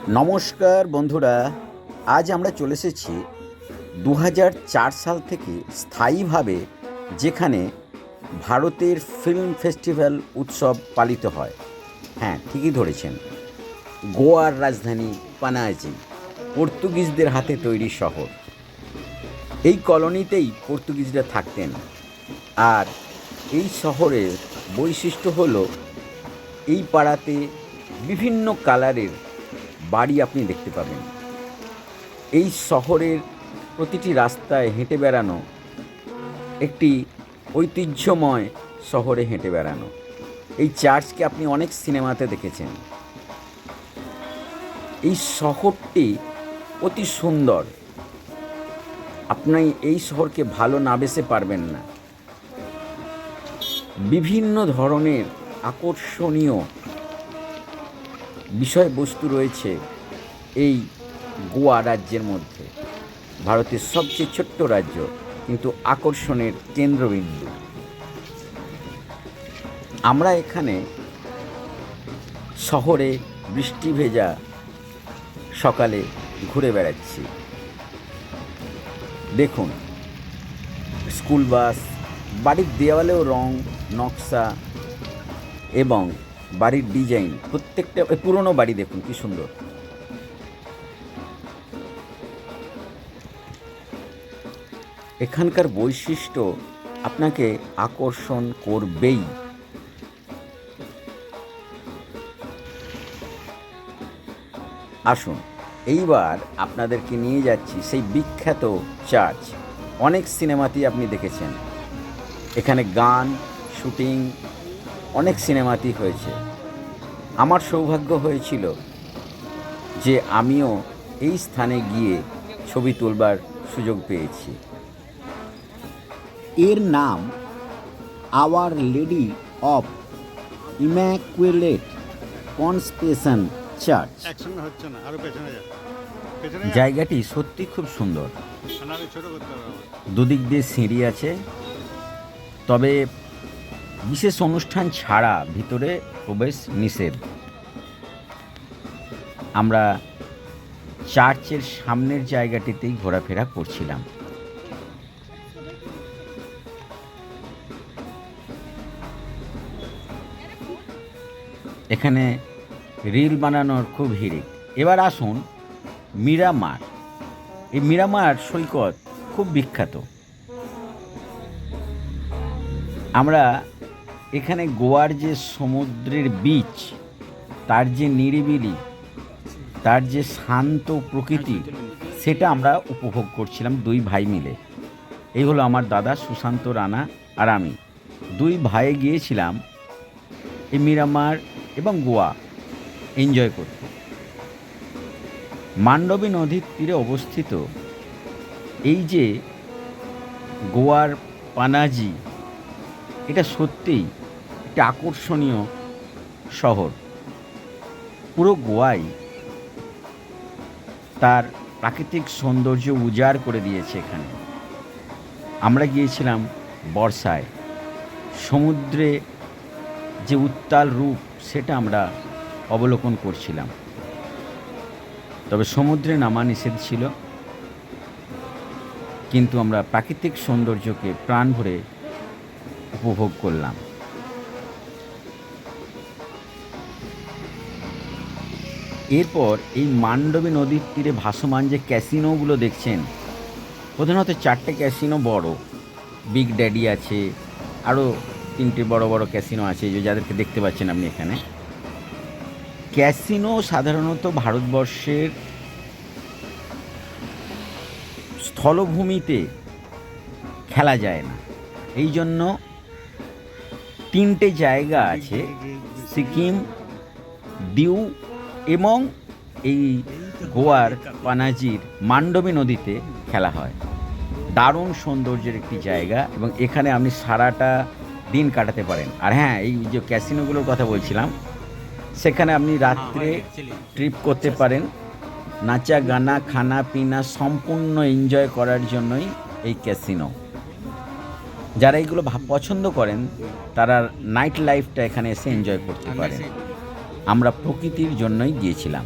নমস্কার বন্ধুরা, আজ আমরা চলে এসেছি 2004 সাল থেকে স্থায়ীভাবে যেখানে ভারতের ফিল্ম ফেস্টিভ্যাল উৎসব পালিত হয়। হ্যাঁ, ঠিকই ধরেছেন, গোয়ার রাজধানী পানাজি, পর্তুগিজদের হাতে তৈরি শহর। এই কলোনিতেই পর্তুগিজরা থাকতেন। আর এই শহরের বৈশিষ্ট্য হলো এই পাড়াতে বিভিন্ন কালারের বাড়ি আপনি দেখতে পাবেন। এই শহরের প্রতিটি রাস্তায় হেঁটে বেড়ানো একটি ঐতিহ্যময় শহরে হেঁটে বেড়ানো। এই চার্চকে আপনি অনেক সিনেমাতে দেখেছেন। এই শহরটি অতি সুন্দর, আপনি এই শহরকে ভালো না বেসে পারবেন না। বিভিন্ন ধরনের আকর্ষণীয় বিষয়বস্তু রয়েছে এই গোয়া রাজ্যের মধ্যে। ভারতের সবচেয়ে ছোট্ট রাজ্য, কিন্তু আকর্ষণের কেন্দ্রবিন্দু। আমরা এখানে শহরে বৃষ্টি ভেজা সকালে ঘুরে বেড়াচ্ছি। দেখুন, স্কুল বাস, বাড়ির দেওয়ালেও রং নকশা এবং বাড়ির ডিজাইন, প্রত্যেকটা পুরনো বাড়ি দেখুন কি সুন্দর। এখানকার বৈশিষ্ট্য আপনাকে আকর্ষণ করবেই। আসুন, এইবার আপনাদেরকে নিয়ে যাচ্ছি সেই বিখ্যাত চার্চ। অনেক সিনেমাতেই আপনি দেখেছেন, এখানে গান শুটিং অনেক সিনেমাতেই হয়েছে। আমার সৌভাগ্য হয়েছিল যে আমিও এই স্থানে গিয়ে ছবি তুলবার সুযোগ পেয়েছি। এর নাম Our Lady of Immaculate Conception Church. জায়গাটি সত্যি খুব সুন্দর। দুদিক দিয়ে সিঁড়ি আছে, তবে বিশেষ অনুষ্ঠান ছাড়া ভিতরে প্রবেশ নিষেধ। আমরা চার্চের সামনের জায়গাটিতেই ঘোরাফেরা করছিলাম। এখানে রিল বানানোর খুব হিড়িক। এবার আসুন মিরামার। এই মিরামার সৈকত খুব বিখ্যাত। আমরা এখানে গোয়ার যে সমুদ্রের বিচ, তার যে নিরিবিলি, তার যে শান্ত প্রকৃতি, সেটা আমরা উপভোগ করছিলাম দুই ভাই মিলে। এই হলো আমার দাদা সুশান্ত রানা আর আমি, দুই ভাই গিয়েছিলাম এই মিরামার এবং গোয়া এনজয় করতে। মান্ডবী নদীর তীরে অবস্থিত এই যে গোয়ার পানাজি, এটা সত্যিই একটা আকর্ষণীয় শহর। পুরো গোয়াই তার প্রাকৃতিক সৌন্দর্য উজাড় করে দিয়েছে এখানে। আমরা গিয়েছিলাম বর্ষায়, সমুদ্রে যে উত্তাল রূপ সেটা আমরা অবলোকন করছিলাম। তবে সমুদ্রে নামা নিষেধ ছিল, কিন্তু আমরা প্রাকৃতিক সৌন্দর্যকে প্রাণ ভরে উপভোগ করলাম। এরপর এই মান্ডবী নদীর তীরে ভাসমান যে ক্যাসিনোগুলো দেখছেন, প্রধানত 4টে ক্যাসিনো বড়, বিগ ড্যাডি আছে, আরও 3টে বড় বড় ক্যাসিনো আছে যাদেরকে দেখতে পাচ্ছেন আপনি এখানে। ক্যাসিনো সাধারণত ভারতবর্ষের স্থলভূমিতে খেলা যায় না, এই জন্য 3টে জায়গা আছে, সিকিম, দিউ এবং এই গোয়ার পানাজির মান্ডবী নদীতে খেলা হয়। দারুণ সৌন্দর্যের একটি জায়গা, এবং এখানে আপনি সারাটা দিন কাটাতে পারেন। আর হ্যাঁ, এই যে ক্যাসিনোগুলোর কথা বলছিলাম, সেখানে আপনি রাত্রে ট্রিপ করতে পারেন। নাচা গানা খানা পিনা সম্পূর্ণ এনজয় করার জন্যই এই ক্যাসিনো। যারা এইগুলো পছন্দ করেন তারা নাইট লাইফটা এখানে এসে এনজয় করতে পারেন। আমরা প্রকৃতির জন্যই গিয়েছিলাম।